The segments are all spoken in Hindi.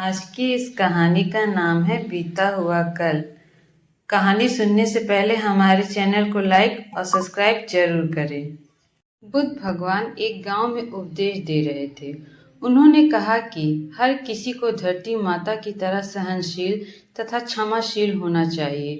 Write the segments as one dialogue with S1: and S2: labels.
S1: आज की इस कहानी का नाम है बीता हुआ कल। कहानी सुनने से पहले हमारे चैनल को लाइक और सब्सक्राइब जरूर करें। बुद्ध भगवान एक गांव में उपदेश दे रहे थे। उन्होंने कहा कि हर किसी को धरती माता की तरह सहनशील तथा क्षमाशील होना चाहिए।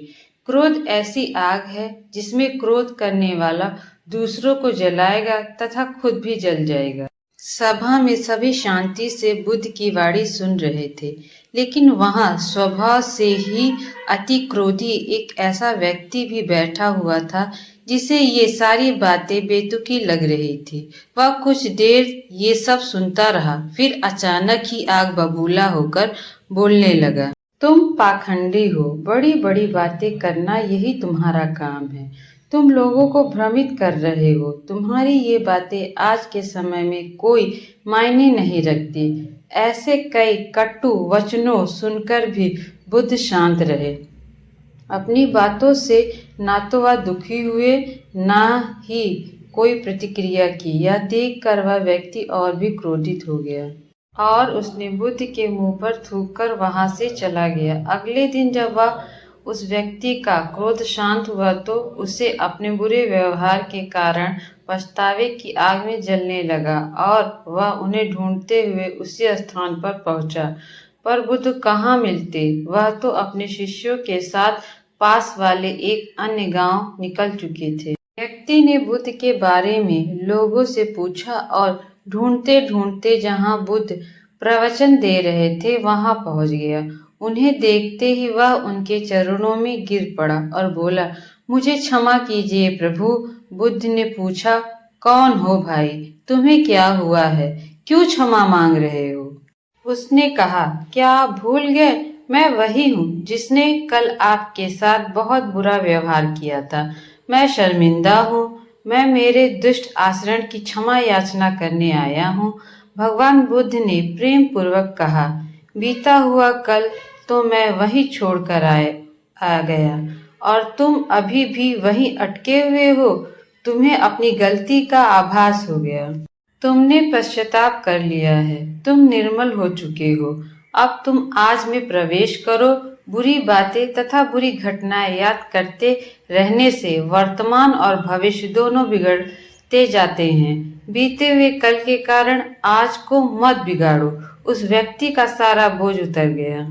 S1: क्रोध ऐसी आग है जिसमें क्रोध करने वाला दूसरों को जलाएगा तथा खुद भी जल जाएगा। सभा में सभी शांति से बुद्ध की वाणी सुन रहे थे, लेकिन वहां स्वभाव से ही अति क्रोधी एक ऐसा व्यक्ति भी बैठा हुआ था जिसे ये सारी बातें बेतुकी लग रही थी। वह कुछ देर ये सब सुनता रहा, फिर अचानक ही आग बबूला होकर बोलने लगा। तुम पाखंडी हो, बड़ी बड़ी बातें करना यही तुम्हारा काम है। तुम लोगों को भ्रमित कर रहे हो। तुम्हारी ये बातें आज के समय में कोई मायने नहीं रखती। ऐसे कई कटु वचनों सुनकर भी बुद्ध शांत रहे। अपनी बातों से ना तो वह दुखी हुए, ना ही कोई प्रतिक्रिया की। यह देखकर वह व्यक्ति और भी क्रोधित हो गया और उसने बुद्ध के मुंह पर थूककर वहां से चला गया। अगले दिन जब वह उस व्यक्ति का क्रोध शांत हुआ तो उसे अपने बुरे व्यवहार के कारण पछतावे की आग में जलने लगा और वह उन्हें ढूंढते हुए उसी स्थान पर पहुंचा। पर बुद्ध कहाँ मिलते, वह तो अपने शिष्यों के साथ पास वाले एक अन्य गांव निकल चुके थे। व्यक्ति ने बुद्ध के बारे में लोगों से पूछा और ढूंढते ढूंढते जहां बुद्ध प्रवचन दे रहे थे वहां पहुंच गया। उन्हें देखते ही वह उनके चरणों में गिर पड़ा और बोला, मुझे क्षमा कीजिए प्रभु। बुद्ध ने पूछा, कौन हो भाई, तुम्हें क्या हुआ है, क्यों क्षमा मांग रहे हो? उसने कहा, क्या आप भूल गए, मैं वही हूँ जिसने कल आपके साथ बहुत बुरा व्यवहार किया था। मैं शर्मिंदा हूँ। मैं मेरे दुष्ट आचरण की क्षमा याचना करने आया हूँ। भगवान बुद्ध ने प्रेम पूर्वक कहा, बीता हुआ कल तो मैं वही छोड़कर आ गया और तुम अभी भी वहीं अटके हुए हो। तुम्हें अपनी गलती का आभास हो गया। तुमने पश्चाताप कर लिया है। तुम निर्मल हो चुके हो। अब तुम आज में प्रवेश करो। बुरी बातें तथा बुरी घटनाएं याद करते रहने से वर्तमान और भविष्य दोनों बिगड़ते जाते हैं। बीते हुए कल के कारण आज को मत बिगाड़ो। उस व्यक्ति का सारा बोझ उतर गया।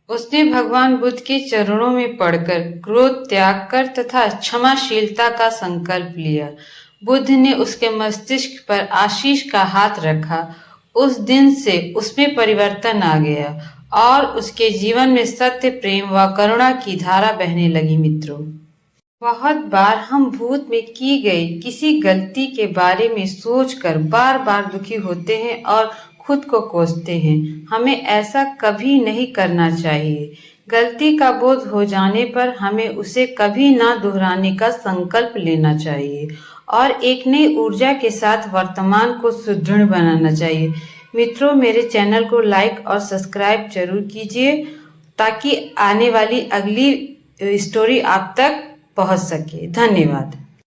S1: उसने भगवान बुद्ध के चरणों में पड़कर क्रोध त्याग कर तथा क्षमाशीलता का संकल्प लिया। बुद्ध ने उसके मस्तिष्क पर आशीष का हाथ रखा। उस दिन से उसमें परिवर्तन आ गया और उसके जीवन में सत्य, प्रेम व करुणा की धारा बहने लगी। मित्रों, बहुत बार हम भूत में की गई किसी गलती के बारे में सोचकर बार बार दुखी होते हैं और खुद को कोसते हैं। हमें ऐसा कभी नहीं करना चाहिए। गलती का बोध हो जाने पर हमें उसे कभी ना दोहराने का संकल्प लेना चाहिए और एक नई ऊर्जा के साथ वर्तमान को सुदृढ़ बनाना चाहिए। मित्रों, मेरे चैनल को लाइक और सब्सक्राइब जरूर कीजिए ताकि आने वाली अगली स्टोरी आप तक पहुंच सके। धन्यवाद।